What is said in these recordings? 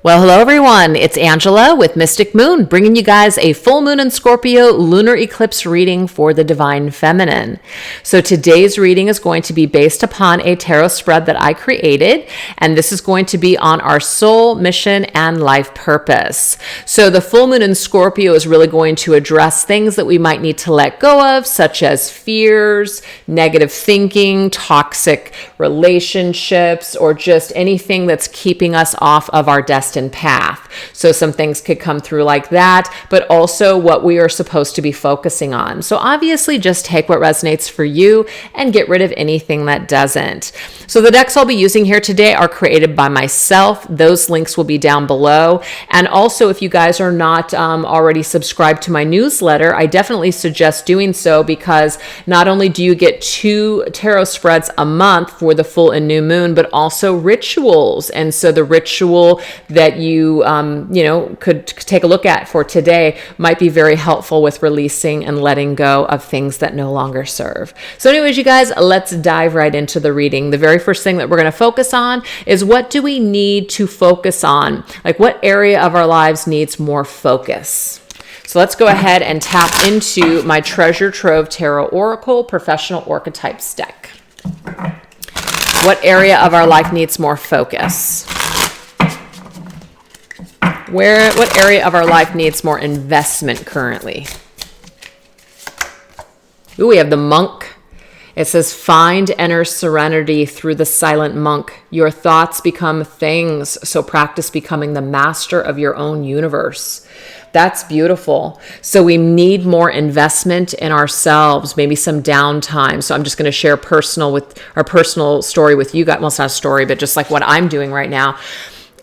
Well, hello everyone. It's Angela with Mystic Moon, bringing you guys a full moon in Scorpio lunar eclipse reading for the divine feminine. So today's reading is going to be based upon a tarot spread that I created, and this is going to be on our soul, mission, and life purpose. So the full moon in Scorpio is really going to address things that we might need to let go of, such as fears, negative thinking, toxic relationships, or just anything that's keeping us off of our destined path. So some things could come through like that, but also what we are supposed to be focusing on. So obviously just take what resonates for you and get rid of anything that doesn't. So the decks I'll be using here today are created by myself. Those links will be down below. And also, if you guys are not already subscribed to my newsletter, I definitely suggest doing so, because not only do you get 2 tarot spreads a month for the full and new moon, but also rituals. And so the ritual that you could take a look at for today might be very helpful with releasing and letting go of things that no longer serve. So anyways, you guys, let's dive right into the reading. The very first thing that we're going to focus on is, what do we need to focus on? Like, what area of our lives needs more focus? So let's go ahead and tap into my Treasure Trove Tarot Oracle Professional Archetypes deck. What area of our life needs more focus? What area of our life needs more investment currently? Ooh, we have the Monk. It says, find inner serenity through the silent monk. Your thoughts become things, so practice becoming the master of your own universe. That's beautiful. So we need more investment in ourselves, maybe some downtime. So I'm just going to share our personal story with you guys. Well, it's not a story, but just like what I'm doing right now.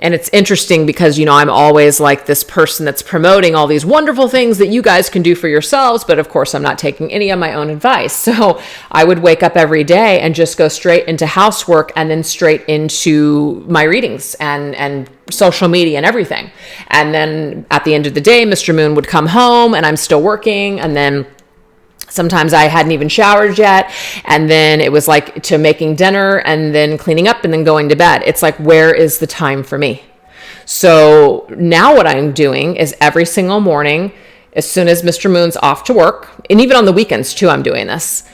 And it's interesting because, I'm always like this person that's promoting all these wonderful things that you guys can do for yourselves. But of course, I'm not taking any of my own advice. So I would wake up every day and just go straight into housework and then straight into my readings and social media and everything. And then at the end of the day, Mr. Moon would come home and I'm still working. And then sometimes I hadn't even showered yet. And then it was like to making dinner and then cleaning up and then going to bed. It's like, where is the time for me? So now what I'm doing is every single morning, as soon as Mr. Moon's off to work, and even on the weekends too, I'm doing this.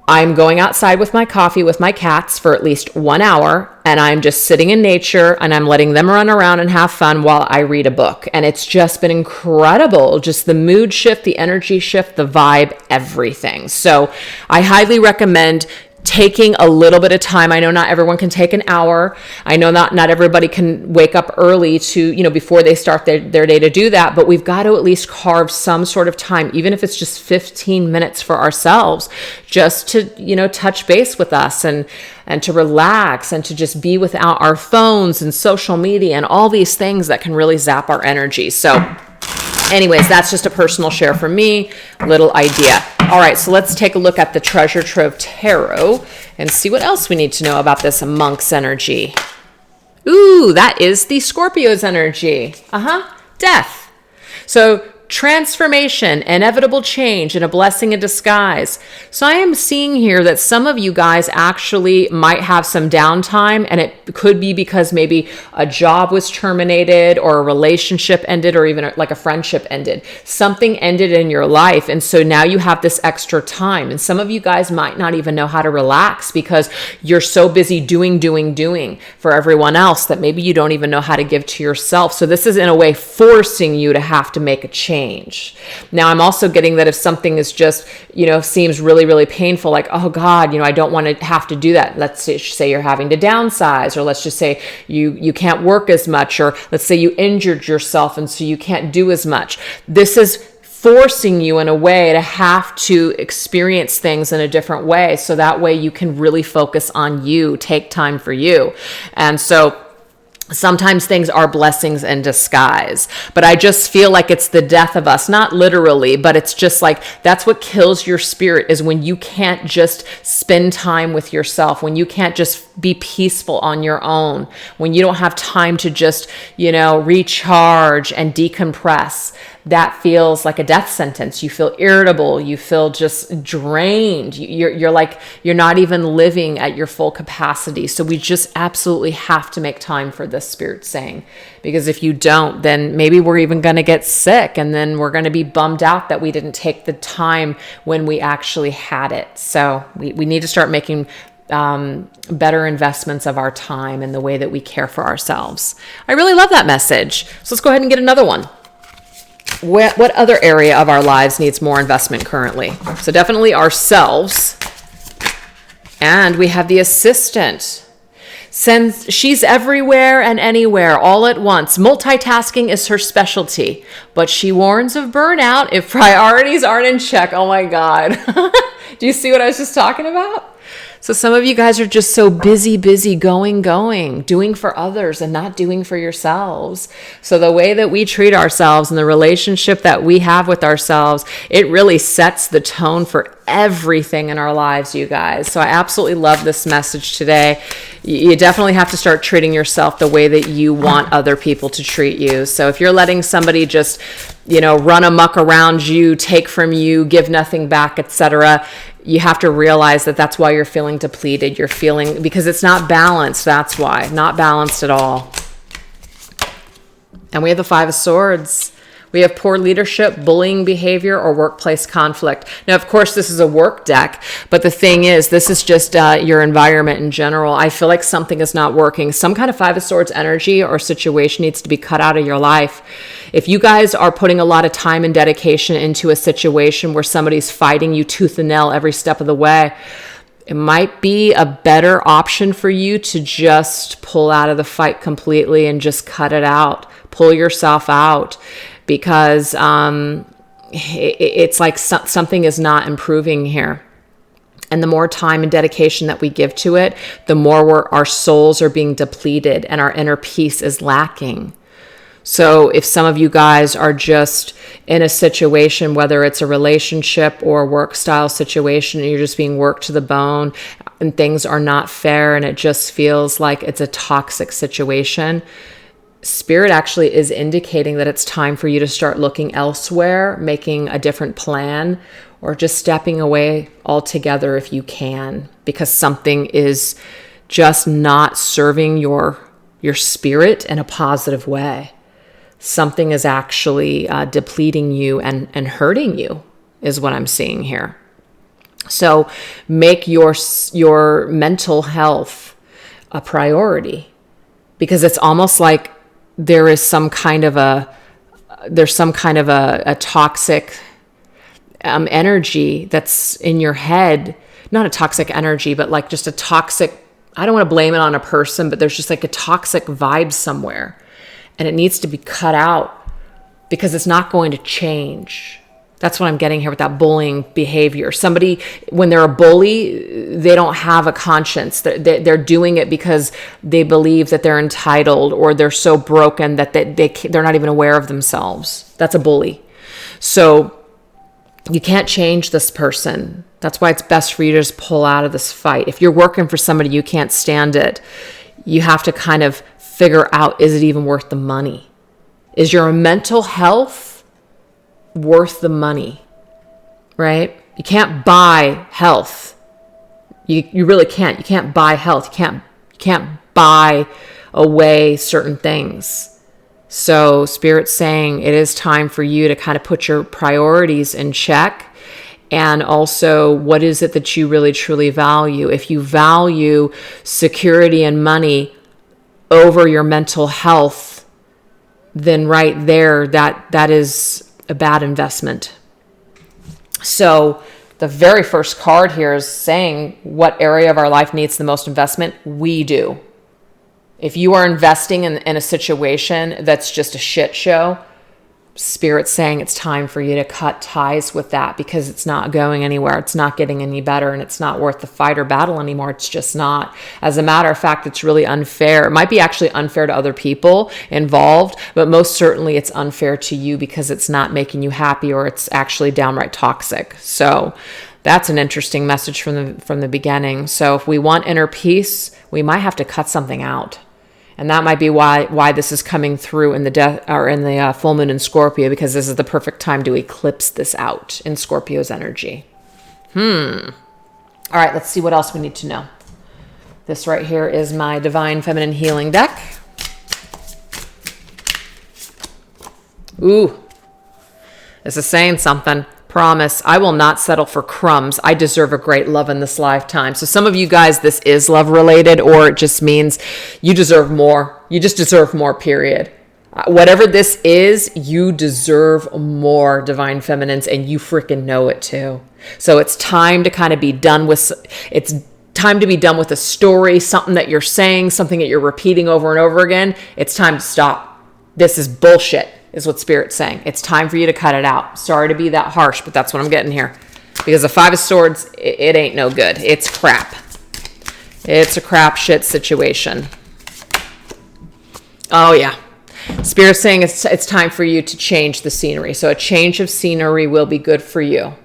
I'm going outside with my coffee with my cats for at least 1 hour, and I'm just sitting in nature and I'm letting them run around and have fun while I read a book. And it's just been incredible. Just the mood shift, the energy shift, the vibe, everything. So I highly recommend taking a little bit of time. I know not everyone can take an hour. I know not everybody can wake up early to, before they start their day to do that, but we've got to at least carve some sort of time, even if it's just 15 minutes for ourselves, just to, touch base with us and to relax and to just be without our phones and social media and all these things that can really zap our energy. So anyways, that's just a personal share from me, little idea. All right, so let's take a look at the Treasure Trove Tarot and see what else we need to know about this Monk's energy. Ooh, that is the Scorpio's energy. Death. So transformation, inevitable change, and a blessing in disguise. So I am seeing here that some of you guys actually might have some downtime, and it could be because maybe a job was terminated or a relationship ended, or even like a friendship ended. Something ended in your life, and so now you have this extra time. And some of you guys might not even know how to relax because you're so busy doing for everyone else that maybe you don't even know how to give to yourself. So this is in a way forcing you to have to make a change. Now, I'm also getting that if something is just, seems really, really painful, like, oh God, I don't want to have to do that. Let's say you're having to downsize, or let's just say you can't work as much, or let's say you injured yourself and so you can't do as much. This is forcing you in a way to have to experience things in a different way. So that way you can really focus on you, take time for you. And so sometimes things are blessings in disguise, but I just feel like it's the death of us, not literally, but it's just like, that's what kills your spirit, is when you can't just spend time with yourself, when you can't just be peaceful on your own, when you don't have time to just, recharge and decompress, that feels like a death sentence. You feel irritable. You feel just drained. You're not even living at your full capacity. So we just absolutely have to make time for this, Spirit saying, because if you don't, then maybe we're even going to get sick, and then we're going to be bummed out that we didn't take the time when we actually had it. So we need to start making better investments of our time and the way that we care for ourselves. I really love that message. So let's go ahead and get another one. What other area of our lives needs more investment currently? So definitely ourselves. And we have the Assistant. Since she's everywhere and anywhere all at once, multitasking is her specialty, but she warns of burnout if priorities aren't in check. Oh my God. Do you see what I was just talking about? So some of you guys are just so busy, going, doing for others and not doing for yourselves. So the way that we treat ourselves and the relationship that we have with ourselves, it really sets the tone for everything in our lives, you guys. So I absolutely love this message today. You definitely have to start treating yourself the way that you want other people to treat you. So if you're letting somebody just, run amok around you, take from you, give nothing back, etc., you have to realize that that's why you're feeling depleted. You're feeling, because it's not balanced. That's why. Not balanced at all. And we have the Five of Swords. We have poor leadership, bullying behavior, or workplace conflict. Now, of course, this is a work deck, but the thing is, this is just your environment in general. I feel like something is not working. Some kind of Five of Swords energy or situation needs to be cut out of your life. If you guys are putting a lot of time and dedication into a situation where somebody's fighting you tooth and nail every step of the way, it might be a better option for you to just pull out of the fight completely and just cut it out. Pull yourself out. Because it's like something is not improving here. And the more time and dedication that we give to it, the more our souls are being depleted and our inner peace is lacking. So if some of you guys are just in a situation, whether it's a relationship or a work style situation, and you're just being worked to the bone and things are not fair and it just feels like it's a toxic situation, Spirit actually is indicating that it's time for you to start looking elsewhere, making a different plan, or just stepping away altogether if you can, because something is just not serving your spirit in a positive way. Something is actually depleting you and hurting you is what I'm seeing here. So make your mental health a priority, because it's almost like there's some kind of a toxic energy that's in your head. Not a toxic energy, but like just a toxic, I don't want to blame it on a person, but there's just like a toxic vibe somewhere. And it needs to be cut out because it's not going to change. That's what I'm getting here with that bullying behavior. Somebody, when they're a bully, they don't have a conscience. They're doing it because they believe that they're entitled, or they're so broken that they're not even aware of themselves. That's a bully. So you can't change this person. That's why it's best for you to just pull out of this fight. If you're working for somebody, you can't stand it. You have to kind of figure out, is it even worth the money? Is your mental health worth the money, right? You can't buy health. You really can't. You can't buy health. You can't buy away certain things. So Spirit's saying it is time for you to kind of put your priorities in check. And also, what is it that you really truly value? If you value security and money over your mental health, then right there, that is a bad investment. So the very first card here is saying what area of our life needs the most investment. We do. If you are investing in a situation that's just a shit show, Spirit's saying it's time for you to cut ties with that, because it's not going anywhere. It's not getting any better, and it's not worth the fight or battle anymore. It's just not. As a matter of fact, it's really unfair. It might be actually unfair to other people involved, but most certainly it's unfair to you because it's not making you happy, or it's actually downright toxic. So That's an interesting message from the beginning. So if we want inner peace, we might have to cut something out. And that might be why this is coming through in the full moon in Scorpio, because this is the perfect time to eclipse this out in Scorpio's energy. All right, let's see what else we need to know. This right here is my Divine Feminine Healing deck. Ooh, this is saying something. Promise, I will not settle for crumbs. I deserve a great love in this lifetime. So some of you guys, this is love related, or it just means you deserve more. You just deserve more, period. Whatever this is, you deserve more, Divine Feminines, and you freaking know it too. So it's time to kind of be done with, it's time to be done with a story, something that you're saying, something that you're repeating over and over again. It's time to stop. This is bullshit, is what Spirit's saying. It's time for you to cut it out. Sorry to be that harsh, but that's what I'm getting here. Because the Five of Swords, it ain't no good. It's crap. It's a crap shit situation. Oh yeah. Spirit's saying it's time for you to change the scenery. So a change of scenery will be good for you.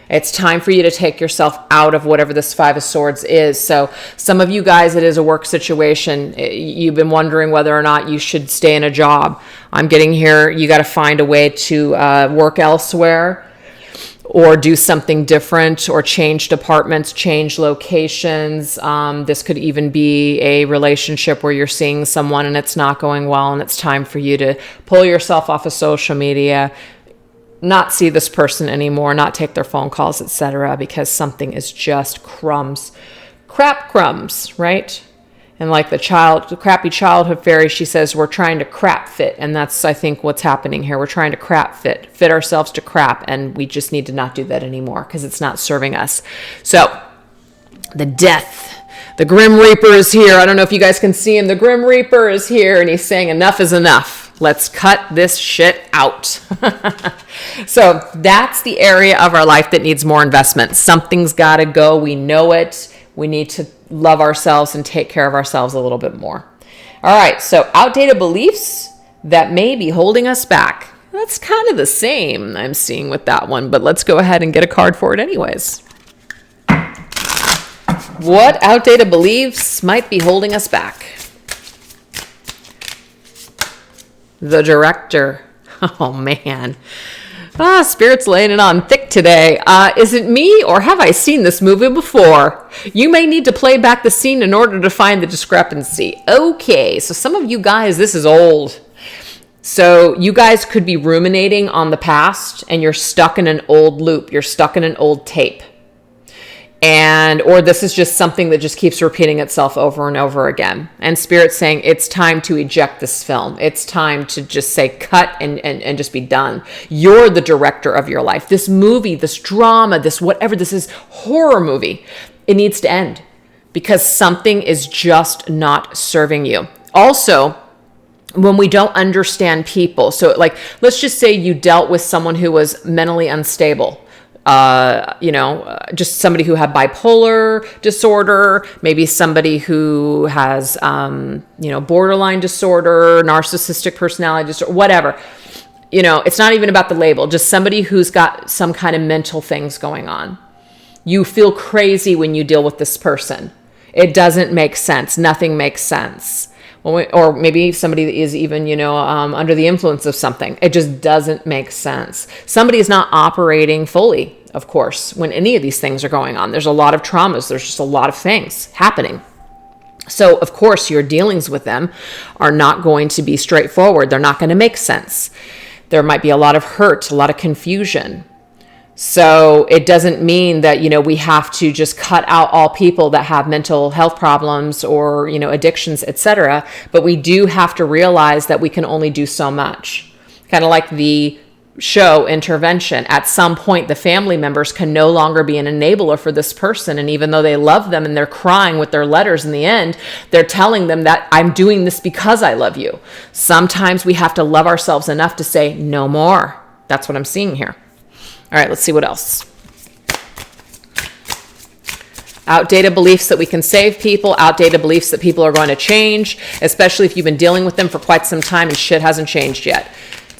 It's time for you to take yourself out of whatever this Five of Swords is. So some of you guys, it is a work situation. You've been wondering whether or not you should stay in a job. I'm getting here. You got to find a way to work elsewhere, or do something different, or change departments, change locations. This could even be a relationship where you're seeing someone and it's not going well, and it's time for you to pull yourself off of social media, not see this person anymore, not take their phone calls, etc., because something is just crumbs. Crap crumbs, right? And like the crappy childhood fairy, she says, we're trying to crap fit. And that's, I think, what's happening here. We're trying to crap fit ourselves to crap. And we just need to not do that anymore because it's not serving us. So the death, the Grim Reaper is here. I don't know if you guys can see him. The Grim Reaper is here, and he's saying enough is enough. Let's cut this shit out. So that's the area of our life that needs more investment. Something's got to go. We know it. We need to love ourselves and take care of ourselves a little bit more. All right, so outdated beliefs that may be holding us back. That's kind of the same I'm seeing with that one, but let's go ahead and get a card for it anyways. What outdated beliefs might be holding us back? The Director. Oh, man. Spirit's laying it on thick today. Is it me, or have I seen this movie before? You may need to play back the scene in order to find the discrepancy. Okay, so some of you guys, this is old. So you guys could be ruminating on the past, and you're stuck in an old loop. You're stuck in an old tape. Or this is just something that just keeps repeating itself over and over again. And Spirit's saying it's time to eject this film. It's time to just say cut and just be done. You're the director of your life. This movie, this drama, this whatever this is, horror movie, it needs to end because something is just not serving you. Also, when we don't understand people, so like, let's just say you dealt with someone who was mentally unstable. Just somebody who had bipolar disorder, maybe somebody who has, borderline disorder, narcissistic personality disorder, whatever. It's not even about the label, just somebody who's got some kind of mental things going on. You feel crazy when you deal with this person. It doesn't make sense. Nothing makes sense. Or maybe somebody is even, under the influence of something. It just doesn't make sense. Somebody is not operating fully, of course, when any of these things are going on. There's a lot of traumas. There's just a lot of things happening. So, of course, your dealings with them are not going to be straightforward. They're not going to make sense. There might be a lot of hurt, a lot of confusion. So it doesn't mean that, we have to just cut out all people that have mental health problems or, addictions, etc. But we do have to realize that we can only do so much. Kind of like the show Intervention. At some point, the family members can no longer be an enabler for this person. And even though they love them and they're crying with their letters in the end, they're telling them that I'm doing this because I love you. Sometimes we have to love ourselves enough to say no more. That's what I'm seeing here. All right, let's see what else. Outdated beliefs that we can save people, outdated beliefs that people are going to change, especially if you've been dealing with them for quite some time and shit hasn't changed yet.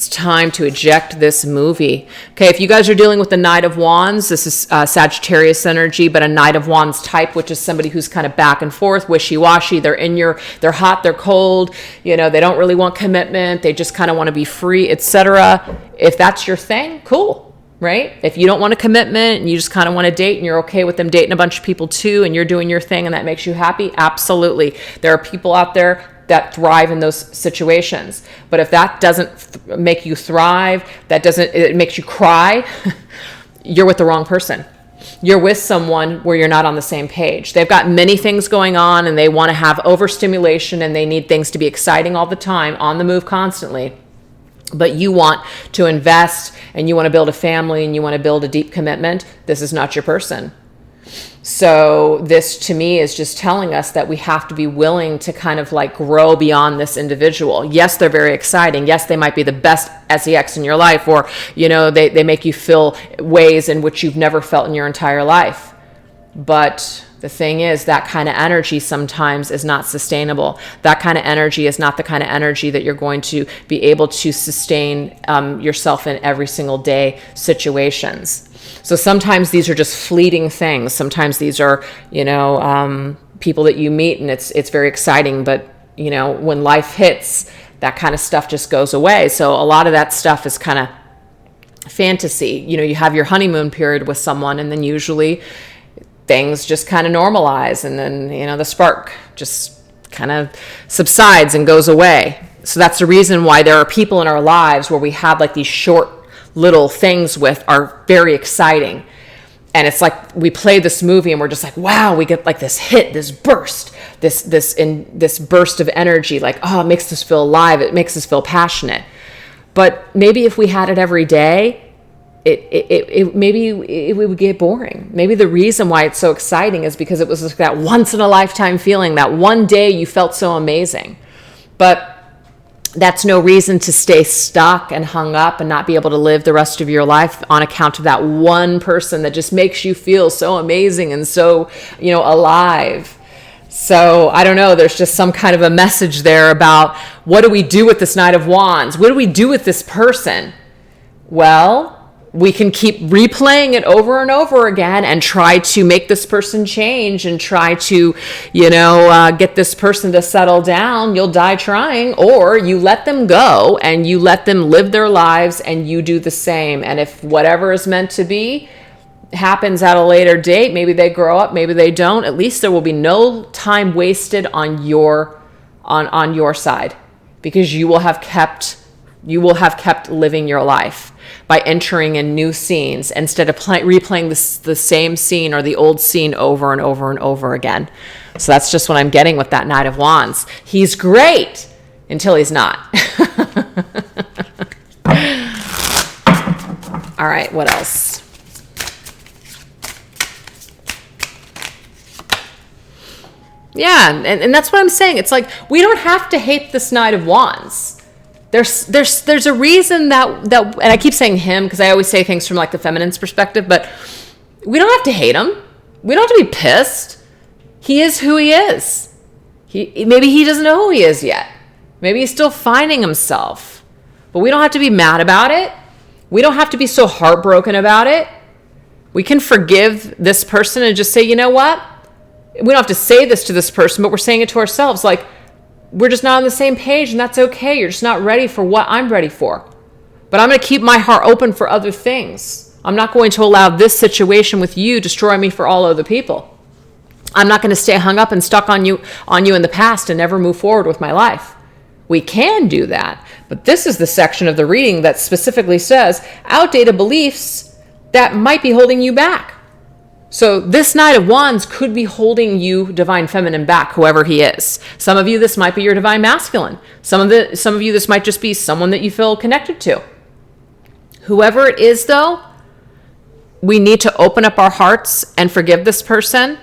It's time to eject this movie. Okay, if you guys are dealing with the Knight of Wands, this is Sagittarius energy, but a Knight of Wands type, which is somebody who's kind of back and forth, wishy-washy. They're hot, they're cold. They don't really want commitment. They just kind of want to be free, etc. If that's your thing, cool, right? If you don't want a commitment and you just kind of want to date and you're okay with them dating a bunch of people too, and you're doing your thing and that makes you happy, absolutely. There are people out there that thrive in those situations. But if that doesn't make you thrive, it makes you cry, you're with the wrong person. You're with someone where you're not on the same page. They've got many things going on and they want to have overstimulation and they need things to be exciting all the time, on the move constantly. But you want to invest and you want to build a family and you want to build a deep commitment. This is not your person. So this to me is just telling us that we have to be willing to kind of like grow beyond this individual. Yes, they're very exciting. Yes, they might be the best sex in your life, or, they make you feel ways in which you've never felt in your entire life. But the thing is, that kind of energy sometimes is not sustainable. That kind of energy is not the kind of energy that you're going to be able to sustain yourself in every single day situations. So sometimes these are just fleeting things. Sometimes these are, people that you meet and it's very exciting. But, when life hits, that kind of stuff just goes away. So a lot of that stuff is kind of fantasy. You have your honeymoon period with someone and then usually things just kind of normalize. And then, the spark just kind of subsides and goes away. So that's the reason why there are people in our lives where we have like these short little things with are very exciting. And it's like we play this movie and we're just like, wow, we get like this hit, this burst, this burst of energy, like, oh, it makes us feel alive, it makes us feel passionate. But maybe if we had it every day, it would get boring. Maybe the reason why it's so exciting is because it was like that once in a lifetime feeling, that one day you felt so amazing. But that's no reason to stay stuck and hung up and not be able to live the rest of your life on account of that one person that just makes you feel so amazing and so, alive. So I don't know, there's just some kind of a message there about what do we do with this Knight of Wands? What do we do with this person? Well, we can keep replaying it over and over again and try to make this person change and try to, get this person to settle down. You'll die trying. Or you let them go and you let them live their lives and you do the same. And if whatever is meant to be happens at a later date, maybe they grow up, maybe they don't, at least there will be no time wasted on your side, because you will have kept living your life by entering in new scenes instead of replaying the same scene or the old scene over and over and over again. So that's just what I'm getting with that Knight of Wands. He's great until he's not. All right, what else? Yeah, and that's what I'm saying. It's like, we don't have to hate this Knight of Wands. There's a reason that and I keep saying him because I always say things from like the feminine's perspective, but we don't have to hate him. We don't have to be pissed. He is who he is. Maybe he doesn't know who he is yet. Maybe he's still finding himself. But we don't have to be mad about it. We don't have to be so heartbroken about it. We can forgive this person and just say, you know what? We don't have to say this to this person, but we're saying it to ourselves. Like, we're just not on the same page, and that's okay. You're just not ready for what I'm ready for. But I'm going to keep my heart open for other things. I'm not going to allow this situation with you destroy me for all other people. I'm not going to stay hung up and stuck on you in the past and never move forward with my life. We can do that, but this is the section of the reading that specifically says outdated beliefs that might be holding you back. So this Knight of Wands could be holding you, Divine Feminine, back, whoever he is. Some of you, this might be your Divine Masculine. Some of you, this might just be someone that you feel connected to. Whoever it is, though, we need to open up our hearts and forgive this person.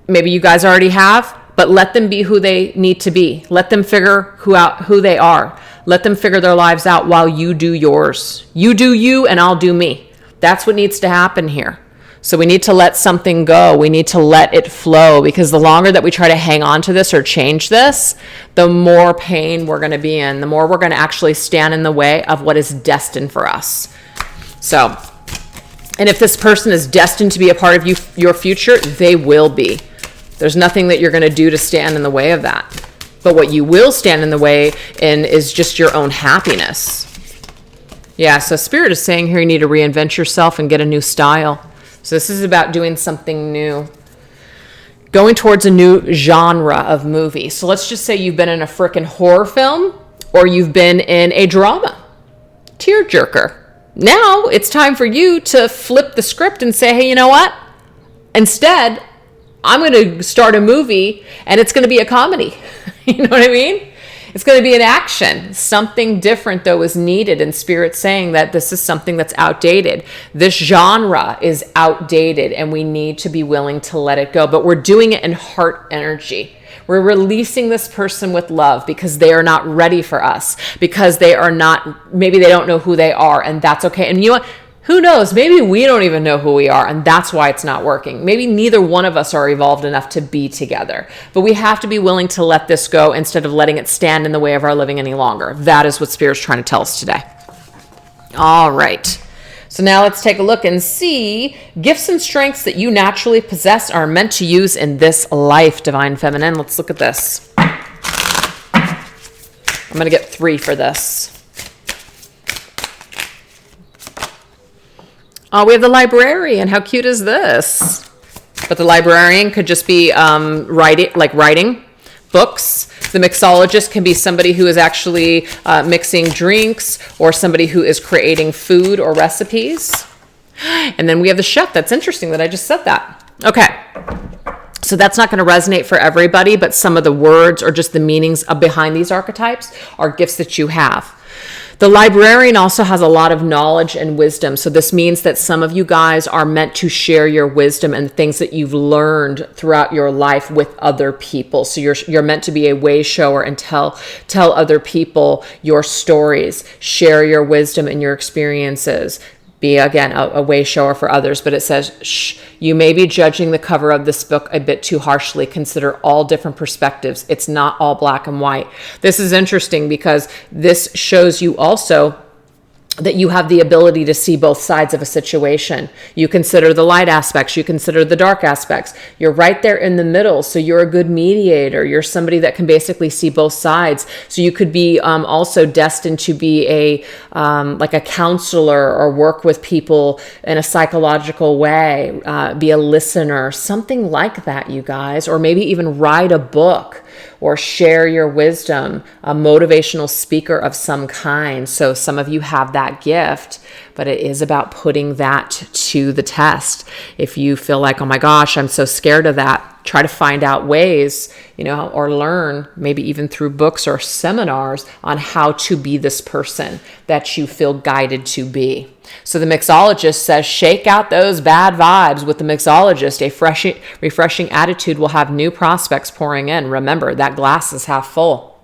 Maybe you guys already have, but let them be who they need to be. Let them figure who they are. Let them figure their lives out while you do yours. You do you and I'll do me. That's what needs to happen here. So we need to let something go. We need to let it flow, because the longer that we try to hang on to this or change this, the more pain we're going to be in, the more we're going to actually stand in the way of what is destined for us. So, and if this person is destined to be a part of your future, they will be. There's nothing that you're going to do to stand in the way of that. But what you will stand in the way in is just your own happiness. Yeah, so Spirit is saying here you need to reinvent yourself and get a new style. So this is about doing something new. Going towards a new genre of movie. So let's just say you've been in a frickin' horror film, or you've been in a drama. Tearjerker. Now it's time for you to flip the script and say, hey, you know what? Instead, I'm going to start a movie and it's going to be a comedy. You know what I mean? It's going to be an action. Something different, though, is needed. And Spirit's saying that this is something that's outdated. This genre is outdated and we need to be willing to let it go. But we're doing it in heart energy. We're releasing this person with love because they are not ready for us, because they are not, maybe they don't know who they are, and that's okay. And you know what? Who knows? Maybe we don't even know who we are, and that's why it's not working. Maybe neither one of us are evolved enough to be together. But we have to be willing to let this go instead of letting it stand in the way of our living any longer. That is what Spirit's trying to tell us today. All right. So now let's take a look and see gifts and strengths that you naturally possess are meant to use in this life, Divine Feminine. Let's look at this. I'm going to get 3 for this. Oh, we have the librarian. How cute is this? But the librarian could just be writing books. The mixologist can be somebody who is actually mixing drinks, or somebody who is creating food or recipes. And then we have the chef. That's interesting that I just said that. Okay. So that's not going to resonate for everybody, but some of the words or just the meanings behind these archetypes are gifts that you have. The librarian also has a lot of knowledge and wisdom. So this means that some of you guys are meant to share your wisdom and things that you've learned throughout your life with other people. So you're meant to be a way shower and tell other people your stories, share your wisdom and your experiences. Be, again, a way shower for others. But it says, shh, you may be judging the cover of this book a bit too harshly. Consider all different perspectives. It's not all black and white. This is interesting because this shows you also that you have the ability to see both sides of a situation. You consider the light aspects, you consider the dark aspects. You're right there in the middle, so you're a good mediator. You're somebody that can basically see both sides. So you could be also destined to be a counselor, or work with people in a psychological way, be a listener, something like that, you guys. Or maybe even write a book, or share your wisdom, a motivational speaker of some kind. So some of you have that gift, but it is about putting that to the test. If you feel like, oh my gosh, I'm so scared of that, try to find out ways, or learn, maybe even through books or seminars, on how to be this person that you feel guided to be. So the mixologist says, shake out those bad vibes. With the mixologist, a refreshing attitude will have new prospects pouring in. Remember, that glass is half full.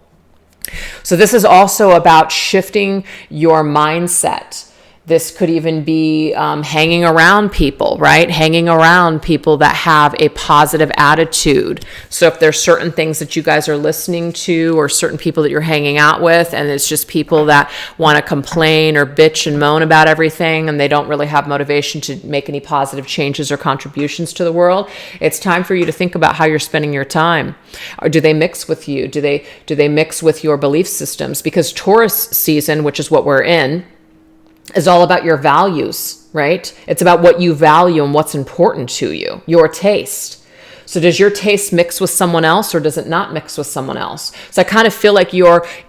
So this is also about shifting your mindset. This could even be hanging around people, right? Hanging around people that have a positive attitude. So if there's certain things that you guys are listening to, or certain people that you're hanging out with, and it's just people that want to complain or bitch and moan about everything, and they don't really have motivation to make any positive changes or contributions to the world, it's time for you to think about how you're spending your time. Or do they mix with you? Do they mix with your belief systems? Because Taurus season, which is what we're in, is all about your values, right? It's about what you value and what's important to you, your taste. So does your taste mix with someone else, or does it not mix with someone else? So I kind of feel like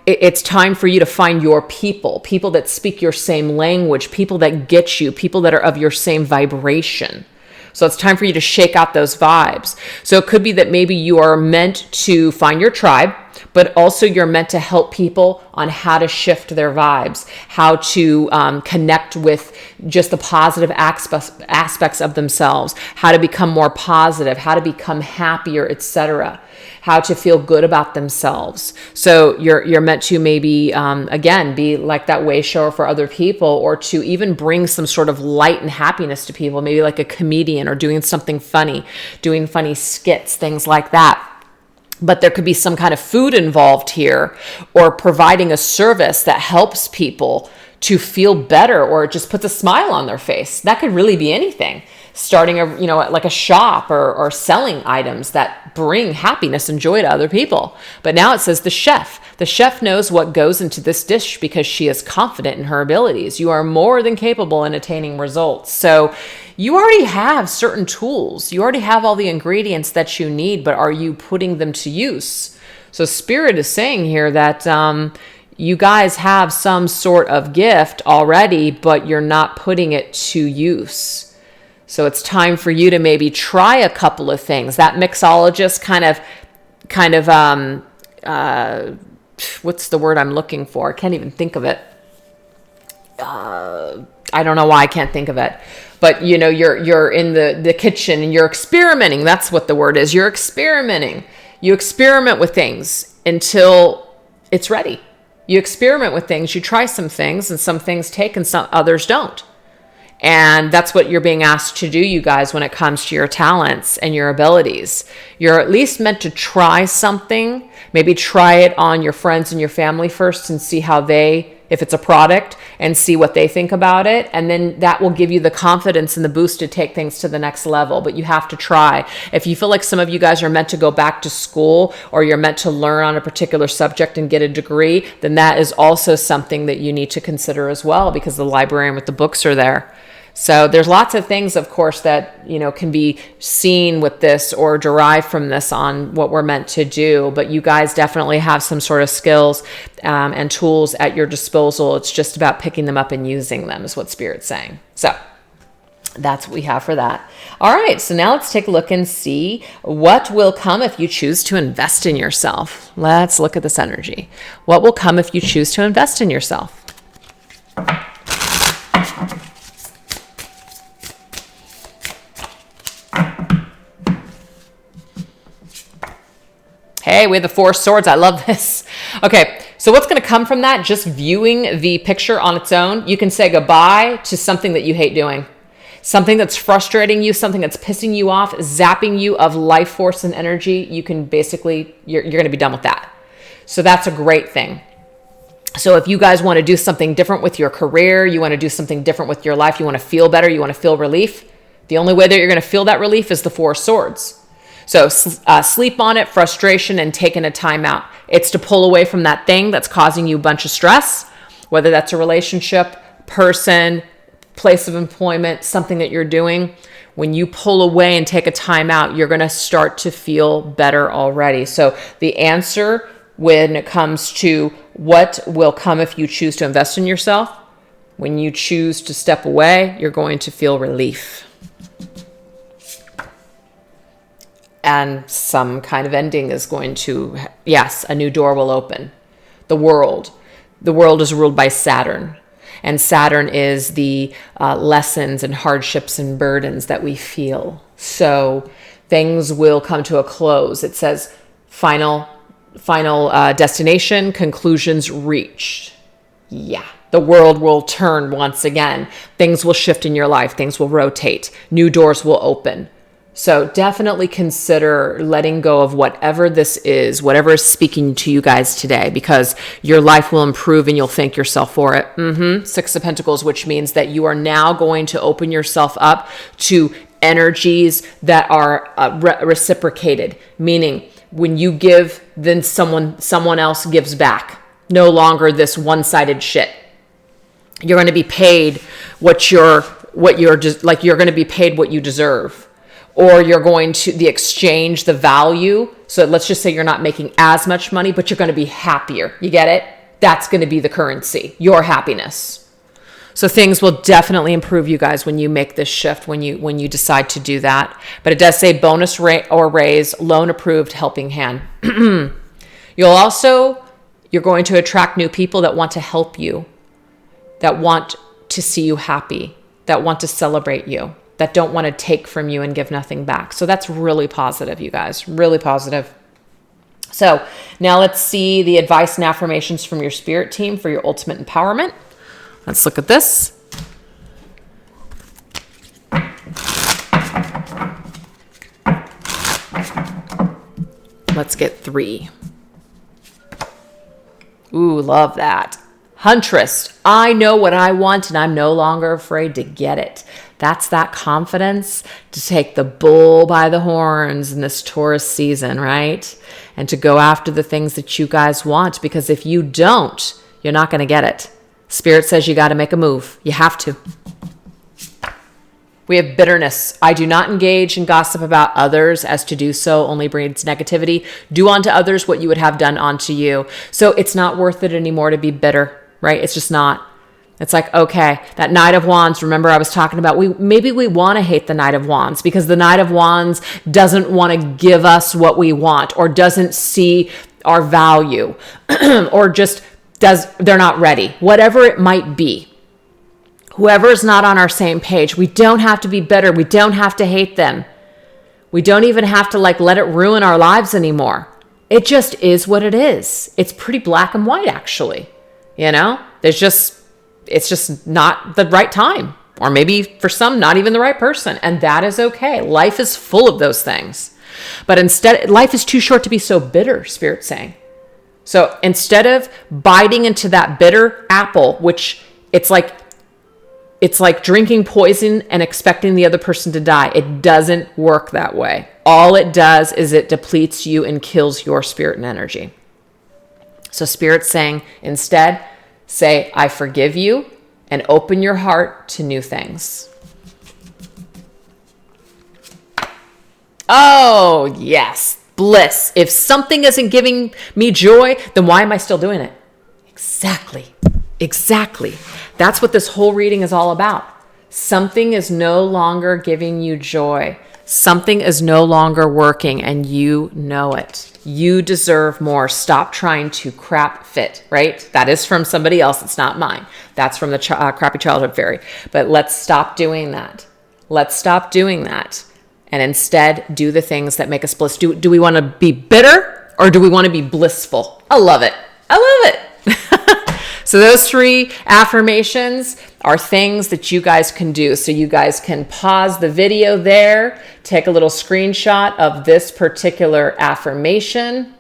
it's time for you to find your people that speak your same language, people that get you, people that are of your same vibration. So it's time for you to shake out those vibes. So it could be that maybe you are meant to find your tribe, but also you're meant to help people on how to shift their vibes, how to connect with just the positive aspects of themselves, how to become more positive, how to become happier, etc. how to feel good about themselves. So you're meant to maybe, again, be like that way shower for other people, or to even bring some sort of light and happiness to people, maybe like a comedian or doing something funny, doing funny skits, things like that. But there could be some kind of food involved here, or providing a service that helps people to feel better, or it just puts a smile on their face. That could really be anything. Starting like a shop, or selling items that bring happiness and joy to other people. But now it says the chef. The chef knows what goes into this dish because she is confident in her abilities. You are more than capable in attaining results. So you already have certain tools. You already have all the ingredients that you need, but are you putting them to use? So Spirit is saying here that you guys have some sort of gift already, but you're not putting it to use. So it's time for you to maybe try a couple of things. That mixologist kind of what's the word I'm looking for? I can't even think of it. I don't know why I can't think of it. But you're in the kitchen and you're experimenting. That's what the word is. You're experimenting. You experiment with things until it's ready. You experiment with things. You try some things, and some things take and some others don't. And that's what you're being asked to do, you guys, when it comes to your talents and your abilities. You're at least meant to try something. Maybe try it on your friends and your family first and see how if it's a product, and see what they think about it. And then that will give you the confidence and the boost to take things to the next level. But you have to try. If you feel like some of you guys are meant to go back to school, or you're meant to learn on a particular subject and get a degree, then that is also something that you need to consider as well, because the librarian with the books are there. So there's lots of things, of course, that, can be seen with this or derived from this on what we're meant to do. But you guys definitely have some sort of skills and tools at your disposal. It's just about picking them up and using them, is what Spirit's saying. So that's what we have for that. All right. So now let's take a look and see what will come if you choose to invest in yourself. Let's look at this energy. What will come if you choose to invest in yourself? Hey, we have the Four of Swords. I love this. Okay, so what's going to come from that? Just viewing the picture on its own. You can say goodbye to something that you hate doing. Something that's frustrating you, something that's pissing you off, zapping you of life force and energy. You can basically, you're going to be done with that. So that's a great thing. So if you guys want to do something different with your career, you want to do something different with your life, you want to feel better, you want to feel relief, the only way that you're going to feel that relief is the Four of Swords. So sleep on it, frustration, and taking a time out. It's to pull away from that thing that's causing you a bunch of stress, whether that's a relationship, person, place of employment, something that you're doing. When you pull away and take a time out, you're going to start to feel better already. So the answer when it comes to what will come if you choose to invest in yourself, when you choose to step away, you're going to feel relief. And some kind of ending is going to, yes, a new door will open. The world is ruled by Saturn. And Saturn is the lessons and hardships and burdens that we feel. So things will come to a close. It says final destination, conclusions reached. Yeah. The world will turn once again. Things will shift in your life. Things will rotate. New doors will open. So definitely consider letting go of whatever this is, whatever is speaking to you guys today, because your life will improve and you'll thank yourself for it. Six of Pentacles, which means that you are now going to open yourself up to energies that are reciprocated, meaning when you give, then someone else gives back. No longer this one-sided shit. You're going to be paid you're going to be paid what you deserve. Or you're going to the exchange, the value. So let's just say you're not making as much money, but you're going to be happier. You get it? That's going to be the currency, your happiness. So things will definitely improve, you guys, when you make this shift, when you decide to do that. But it does say bonus or raise, loan approved, helping hand. You're going to attract new people that want to help you, that want to see you happy, that want to celebrate you, that don't want to take from you and give nothing back. So that's really positive, you guys, really positive. So now let's see the advice and affirmations from your spirit team for your ultimate empowerment. Let's look at this. Let's get 3. Ooh, love that. Huntress, I know what I want and I'm no longer afraid to get it. That's that confidence to take the bull by the horns in this Taurus season, right? And to go after the things that you guys want, because if you don't, you're not going to get it. Spirit says you got to make a move. You have to. We have bitterness. I do not engage in gossip about others, as to do so only breeds negativity. Do unto others what you would have done unto you. So it's not worth it anymore to be bitter, right? It's just not. It's like, okay, that Knight of Wands, remember I was talking about, maybe we want to hate the Knight of Wands because the Knight of Wands doesn't want to give us what we want, or doesn't see our value, or just they're not ready, whatever it might be. Whoever's not on our same page, we don't have to be bitter. We don't have to hate them. We don't even have to let it ruin our lives anymore. It just is what it is. It's pretty black and white, actually. It's just not the right time. Or maybe for some, not even the right person. And that is okay. Life is full of those things. But instead, life is too short to be so bitter, Spirit's saying. So instead of biting into that bitter apple, which it's like drinking poison and expecting the other person to die. It doesn't work that way. All it does is it depletes you and kills your spirit and energy. So Spirit's saying, instead, say, I forgive you, and open your heart to new things. Oh, yes, bliss. If something isn't giving me joy, then why am I still doing it? Exactly. That's what this whole reading is all about. Something is no longer giving you joy. Something is no longer working, and you know it. You deserve more. Stop trying to crap fit, right? That is from somebody else. It's not mine. That's from the Crappy Childhood Fairy. But let's stop doing that. And instead do the things that make us bliss. Do we want to be bitter, or do we want to be blissful? I love it. So those 3 affirmations are things that you guys can do. So you guys can pause the video there, take a little screenshot of this particular affirmation.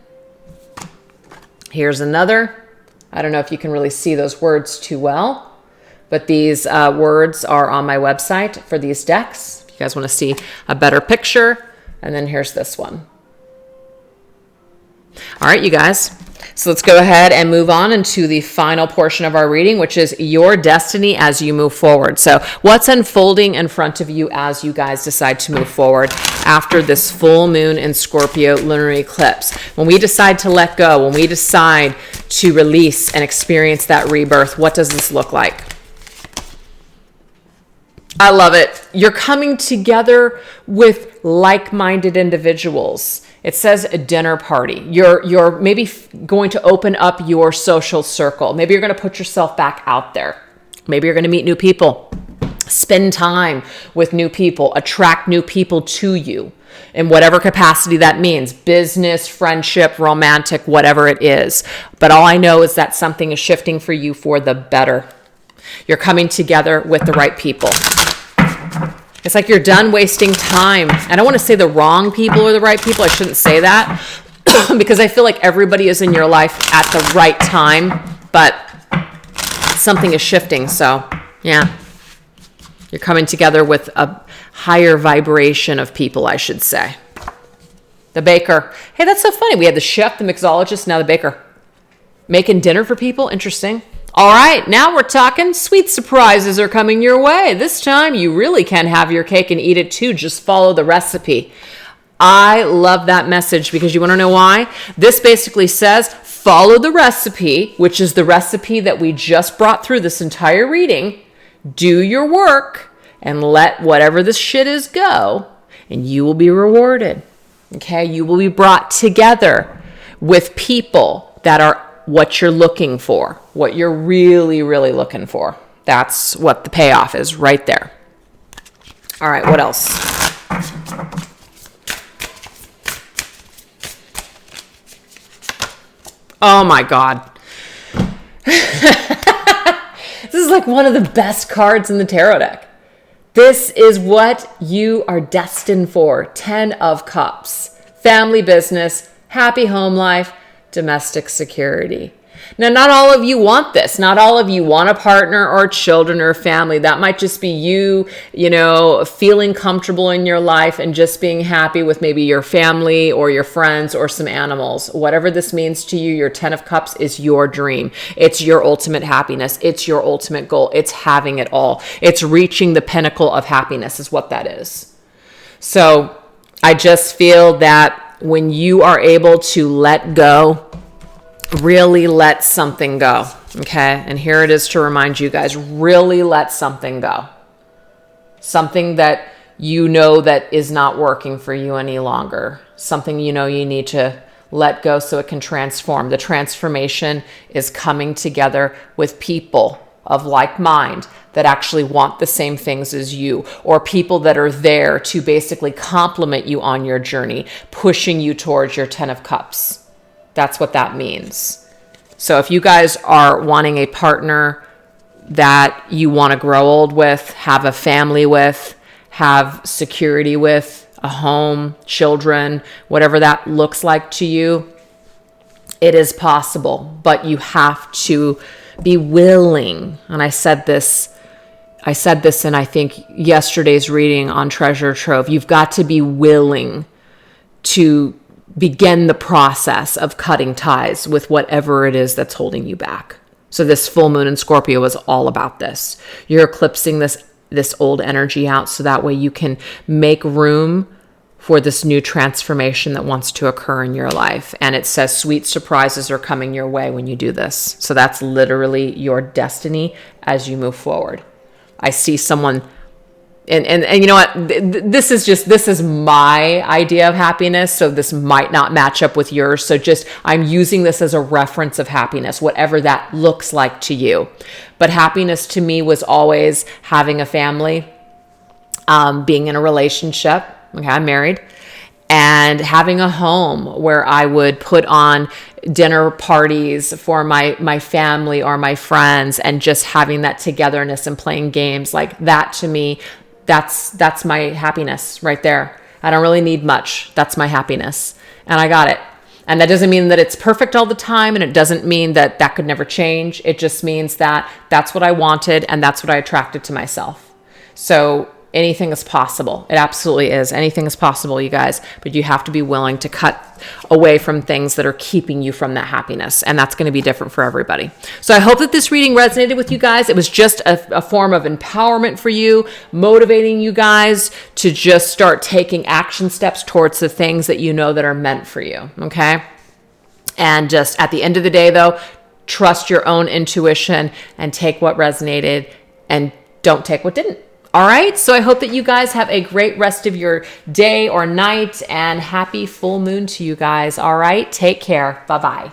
Here's another. I don't know if you can really see those words too well, but these words are on my website for these decks. If you guys want to see a better picture. And then here's this one. All right, you guys. So let's go ahead and move on into the final portion of our reading, which is your destiny as you move forward. So what's unfolding in front of you as you guys decide to move forward after this full moon in Scorpio lunar eclipse? When we decide to let go, when we decide to release and experience that rebirth, what does this look like? I love it. You're coming together with like-minded individuals. It says a dinner party. You're maybe going to open up your social circle. Maybe you're going to put yourself back out there. Maybe you're going to meet new people, spend time with new people, attract new people to you in whatever capacity that means, business, friendship, romantic, whatever it is. But all I know is that something is shifting for you for the better. You're coming together with the right people. It's like you're done wasting time. I don't want to say the wrong people or the right people. I shouldn't say that because I feel like everybody is in your life at the right time, but something is shifting. So yeah, you're coming together with a higher vibration of people, I should say. The baker. Hey, that's so funny. We had the chef, the mixologist, now the baker. Making dinner for people. Interesting. All right, now we're talking. Sweet surprises are coming your way. This time you really can have your cake and eat it too. Just follow the recipe. I love that message because you want to know why? This basically says follow the recipe, which is the recipe that we just brought through this entire reading. Do your work and let whatever this shit is go, and you will be rewarded. Okay, you will be brought together with people that are what you're looking for, what you're really, really looking for. That's what the payoff is right there. All right, what else? Oh my God. This is like one of the best cards in the tarot deck. This is what you are destined for. 10 of Cups. Family business, happy home life, domestic security. Now, not all of you want this. Not all of you want a partner or children or family. That might just be you, feeling comfortable in your life and just being happy with maybe your family or your friends or some animals. Whatever this means to you, your 10 of Cups is your dream. It's your ultimate happiness. It's your ultimate goal. It's having it all. It's reaching the pinnacle of happiness is what that is. So I just feel that when you are able to let go, really let something go, okay? And here it is to remind you guys, really let something go. Something that you know that is not working for you any longer. Something you know you need to let go so it can transform. The transformation is coming together with people of like mind that actually want the same things as you, or people that are there to basically compliment you on your journey, pushing you towards your 10 of Cups. That's what that means. So if you guys are wanting a partner that you want to grow old with, have a family with, have security with, a home, children, whatever that looks like to you, it is possible, but you have to be willing. And I said this in, I think, yesterday's reading on Treasure Trove. You've got to be willing to begin the process of cutting ties with whatever it is that's holding you back. So this full moon in Scorpio is all about this. You're eclipsing this old energy out so that way you can make room for this new transformation that wants to occur in your life. And it says sweet surprises are coming your way when you do this. So that's literally your destiny as you move forward. I see someone, and you know what, this is my idea of happiness, so this might not match up with yours. So just, I'm using this as a reference of happiness, whatever that looks like to you. But happiness to me was always having a family, being in a relationship. Okay, I'm married, and having a home where I would put on dinner parties for my family or my friends, and just having that togetherness and playing games like that. To me, that's my happiness right there. I don't really need much. That's my happiness, and I got it. And that doesn't mean that it's perfect all the time, and it doesn't mean that that could never change. It just means that that's what I wanted, and that's what I attracted to myself. So anything is possible. It absolutely is. Anything is possible, you guys, but you have to be willing to cut away from things that are keeping you from that happiness. And that's going to be different for everybody. So I hope that this reading resonated with you guys. It was just a form of empowerment for you, motivating you guys to just start taking action steps towards the things that you know that are meant for you. Okay. And just at the end of the day, though, trust your own intuition and take what resonated and don't take what didn't. All right. So I hope that you guys have a great rest of your day or night, and happy full moon to you guys. All right. Take care. Bye-bye.